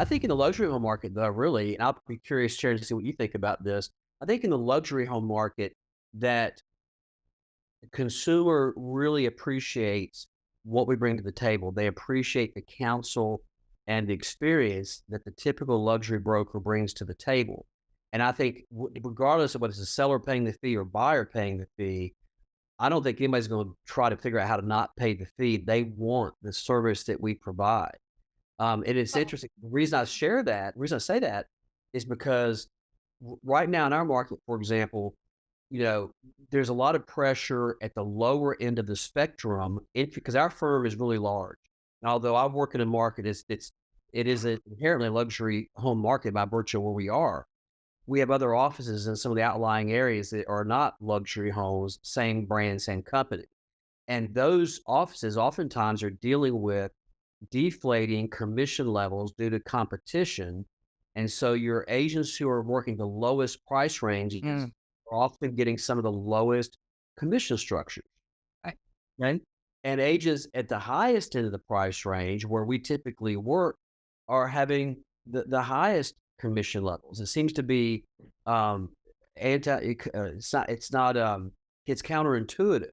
I think in the luxury home market, though, really, and I'll be curious, Sharon, to see what you think about this. I think in the luxury home market, that the consumer really appreciates what we bring to the table. They appreciate the counsel and the experience that the typical luxury broker brings to the table. And I think, regardless of whether it's a seller paying the fee or buyer paying the fee, I don't think anybody's going to try to figure out how to not pay the fee. They want the service that we provide. And it's Well, interesting. The reason I say that is because right now in our market, for example, you know, there's a lot of pressure at the lower end of the spectrum because our firm is really large. And although I work in a market, it is an inherently luxury home market by virtue of where we are. We have other offices in some of the outlying areas that are not luxury homes, same brand, same company. And those offices oftentimes are dealing with deflating commission levels due to competition. And so your agents who are working the lowest price ranges mm, are often getting some of the lowest commission structures. right. Right. And agents at the highest end of the price range where we typically work are having the highest commission levels. It seems to be it's counterintuitive.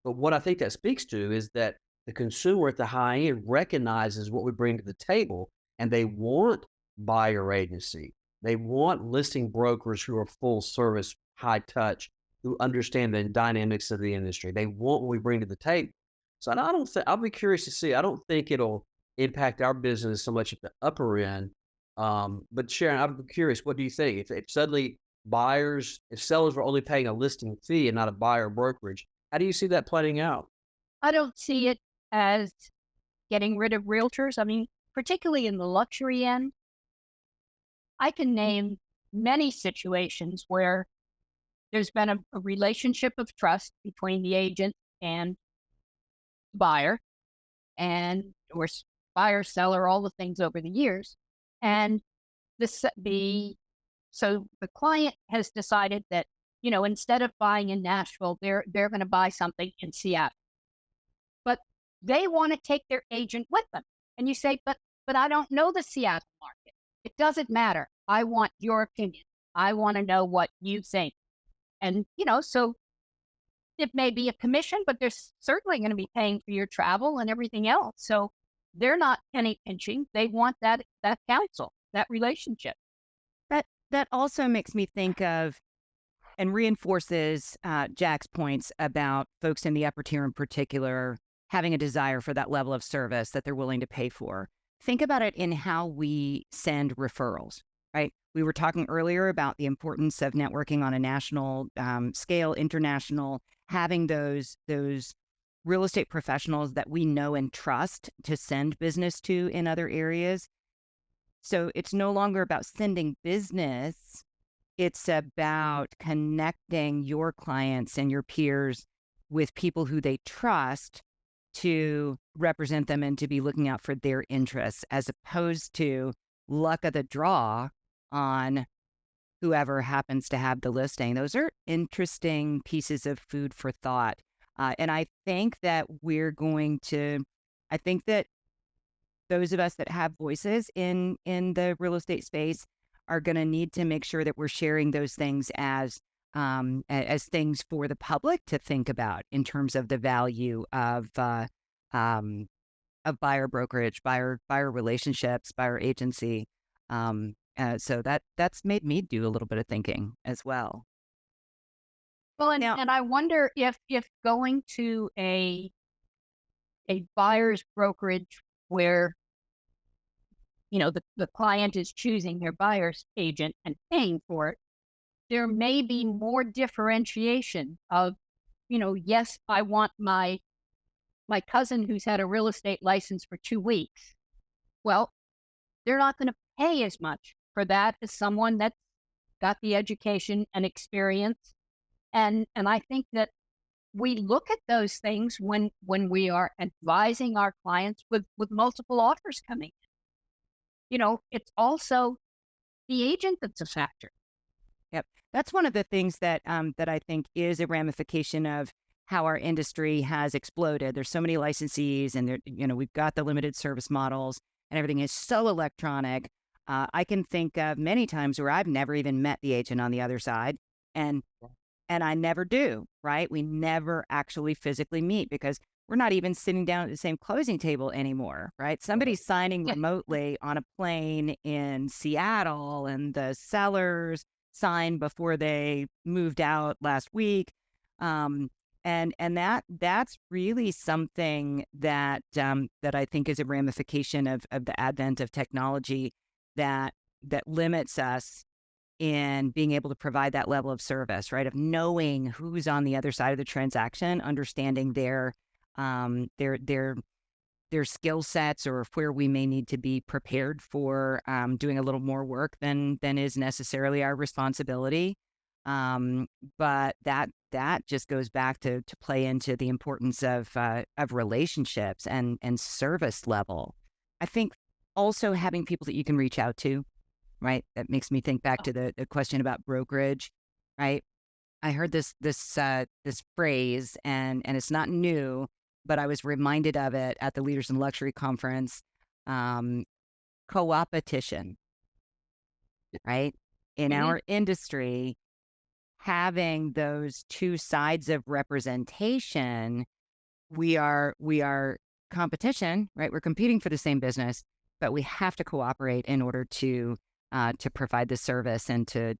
But what I think that speaks to is that the consumer at the high end recognizes what we bring to the table, and they want buyer agency. They want listing brokers who are full service, high touch, who understand the dynamics of the industry. They want what we bring to the table. So I don't think I'll be curious to see. I don't think it'll impact our business so much at the upper end. But Sharon, I'm curious, what do you think? If suddenly if sellers were only paying a listing fee and not a buyer brokerage, how do you see that playing out? I don't see it as getting rid of realtors. I mean, particularly in the luxury end, I can name many situations where there's been a relationship of trust between the agent and buyer and buyer, seller, all the things over the years. And the so the client has decided that, instead of buying in Nashville, they're going to buy something in Seattle. But they want to take their agent with them. And you say, but I don't know the Seattle market. It doesn't matter. I want your opinion. I want to know what you think. And, so it may be a commission, but they're certainly going to be paying for your travel and everything else. So they're not penny pinching. They want that counsel, that relationship. That also makes me think of and reinforces Jack's points about folks in the upper tier in particular having a desire for that level of service that they're willing to pay for. Think about it in how we send referrals, right? We were talking earlier about the importance of networking on a national scale, international, having those real estate professionals that we know and trust to send business to in other areas. So it's no longer about sending business. It's about connecting your clients and your peers with people who they trust to represent them and to be looking out for their interests, as opposed to luck of the draw on whoever happens to have the listing. Those are interesting pieces of food for thought. And I think that I think that those of us that have voices in the real estate space are going to need to make sure that we're sharing those things as things for the public to think about in terms of the value of buyer brokerage, buyer relationships, buyer agency. So that's made me do a little bit of thinking as well. Well, and, Now, and I wonder if going to a buyer's brokerage where, the client is choosing their buyer's agent and paying for it, there may be more differentiation of, yes, I want my cousin who's had a real estate license for 2 weeks. Well, they're not going to pay as much for that as someone that's got the education and experience. And I think that we look at those things when we are advising our clients with multiple offers coming in. It's also the agent that's a factor. yep, that's one of the things that I think is a ramification of how our industry has exploded. There's so many licensees, and we've got the limited service models, and everything is so electronic. I can think of many times where I've never even met the agent on the other side, and and I never do, right? We never actually physically meet because we're not even sitting down at the same closing table anymore, right? Somebody's signing Yeah. remotely on a plane in Seattle, and the sellers signed before they moved out last week. Um, and that's really something that that I think is a ramification of the advent of technology that that limits us in being able to provide that level of service, right? Of knowing who's on the other side of the transaction, understanding um, their their their skill sets, or where we may need to be prepared for doing a little more work than is necessarily our responsibility. Um, but that just goes back to play into the importance of relationships and service level. I think also having people that you can reach out to, right? That makes me think back to the question about brokerage, right? I heard this phrase, and it's not new, but I was reminded of it at the Leaders in Luxury conference. Um, Co-opetition, right? In Mhm. our industry, having those two sides of representation, we are competition, right? We're competing for the same business, but we have to cooperate in order to provide the service and to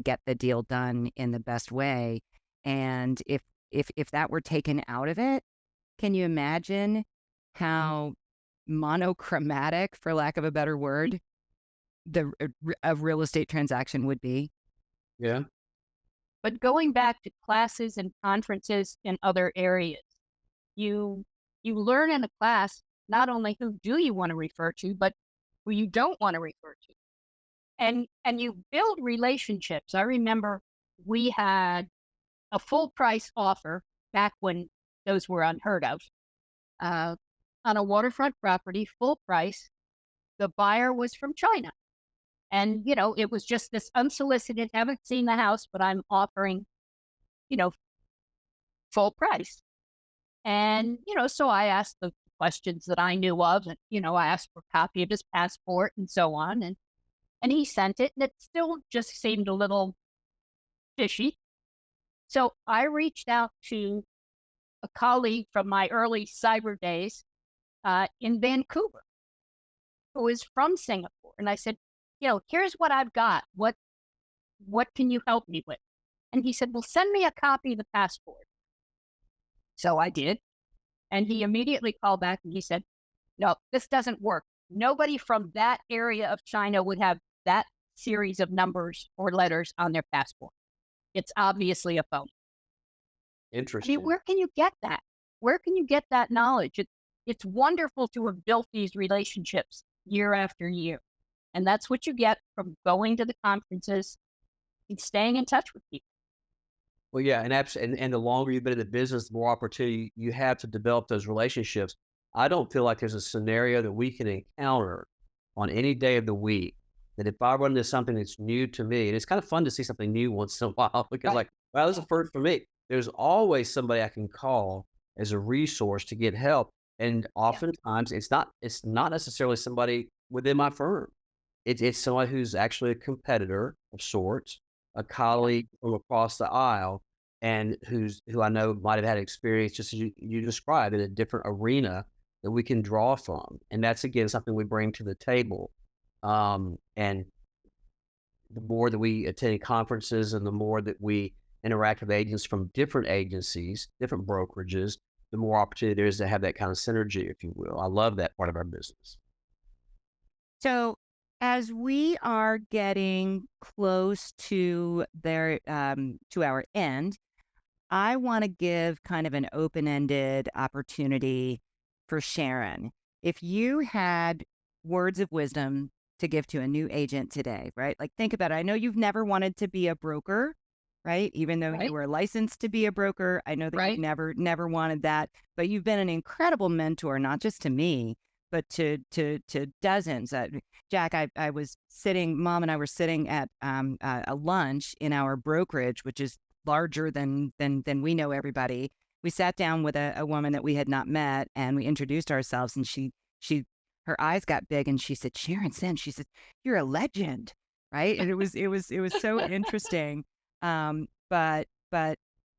get the deal done in the best way. And if that were taken out of it, can you imagine how monochromatic, for lack of a better word, a real estate transaction would be? Yeah. But going back to classes and conferences in other areas, you you learn in a class not only who do you want to refer to, but who you don't want to refer to. And you build relationships. I remember we had a full price offer back when those were unheard of, uh, on a waterfront property, full price. The buyer was from China. And, it was just this unsolicited, haven't seen the house, but I'm offering, you know, full price. And, so I asked the questions that I knew of. And, I asked for a copy of his passport and so on. And he sent it. And it still just seemed a little fishy. So I reached out to a colleague from my early cyber days in Vancouver, who is from Singapore. And I said, here's what I've got. What can you help me with? And he said, well, send me a copy of the passport. So I did. And he immediately called back and he said, no, this doesn't work. Nobody from that area of China would have that series of numbers or letters on their passport. It's obviously a phone. I mean, Interesting. where can you get that? Where can you get that knowledge? It's wonderful to have built these relationships year after year. And that's what you get from going to the conferences and staying in touch with people. Well, yeah, and the longer you've been in the business, the more opportunity you have to develop those relationships. I don't feel like there's a scenario that we can encounter on any day of the week that if I run into something that's new to me, and it's kind of fun to see something new once in a while because, Right. like, wow, this is a first for me. There's always somebody I can call as a resource to get help, and Yeah. oftentimes it's not necessarily somebody within my firm. It's somebody who's actually a competitor of sorts, a Yeah. colleague from across the aisle, and who I know might have had experience just as you described in a different arena that we can draw from, and that's again something we bring to the table. And the more that we attend conferences and the more that we interact with agents from different agencies, different brokerages, the more opportunity there is to have that kind of synergy, if you will. I love that part of our business. So, as we are getting close to our end, I want to give kind of an open-ended opportunity for Sharon. If you had words of wisdom to give to a new agent today, right? Like, think about it. I know you've never wanted to be a broker, right? Even though you Right. were licensed to be a broker, I know that you've Right. never wanted that, but you've been an incredible mentor, not just to me, but to dozens. Jack, I was sitting, Mom and I were sitting at a lunch in our brokerage, which is larger than we know everybody. We sat down with a woman that we had not met, and we introduced ourselves, and she her eyes got big and she said, Sharon Sen, she said, you're a legend. Right. And it was so interesting. But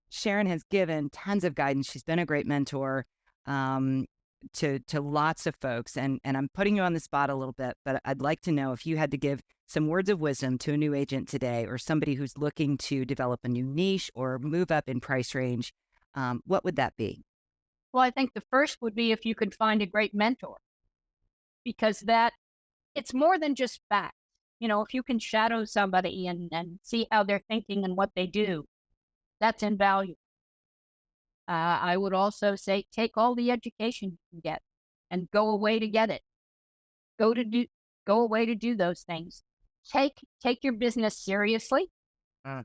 Sharon has given tons of guidance. She's been a great mentor um, to lots of folks. And I'm putting you on the spot a little bit, but I'd like to know if you had to give some words of wisdom to a new agent today or somebody who's looking to develop a new niche or move up in price range, what would that be? Well, I think the first would be if you could find a great mentor, because that it's more than just facts. If you can shadow somebody and see how they're thinking and what they do, that's invaluable. I would also say take all the education you can get and go away to get it. Go to do go away to do those things. Take your business seriously. Uh,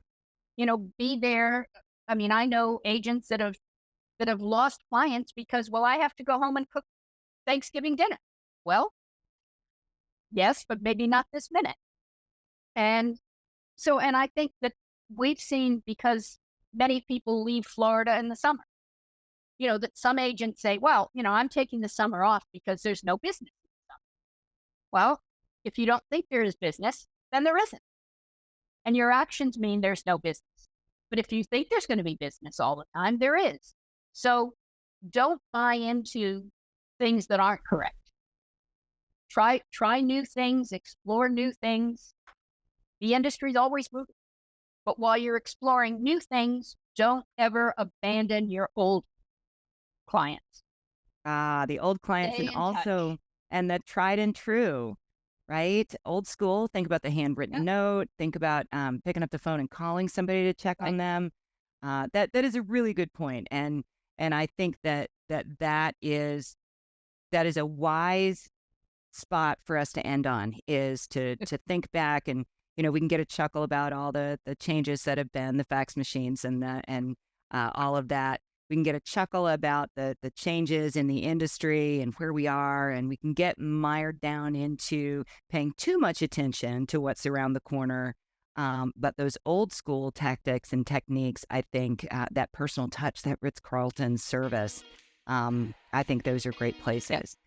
Be there. I mean, I know agents that have lost clients because, well, I have to go home and cook Thanksgiving dinner. Well, yes, but maybe not this minute. And and I think that we've seen, because many people leave Florida in the summer, that some agents say, well, I'm taking the summer off because there's no business. Well, if you don't think there is business, then there isn't. And your actions mean there's no business. But if you think there's going to be business all the time, there is. So don't buy into things that aren't correct. Try new things, explore new things. The industry's always moving. But while you're exploring new things, don't ever abandon your old clients. the old clients Stay and in also, touch. and the tried and true, right? Old school, think about the handwritten Yeah, note, think about picking up the phone and calling somebody to check on right. them. That is a really good point. And I think that is a wise spot for us to end on is to think back and we can get a chuckle about all the changes that have been the fax machines and all of that. We can get a chuckle about the changes in the industry and where we are, and we can get mired down into paying too much attention to what's around the corner. But those old school tactics and techniques, I think that personal touch, that Ritz Carlton service, I think those are great Yeah. places.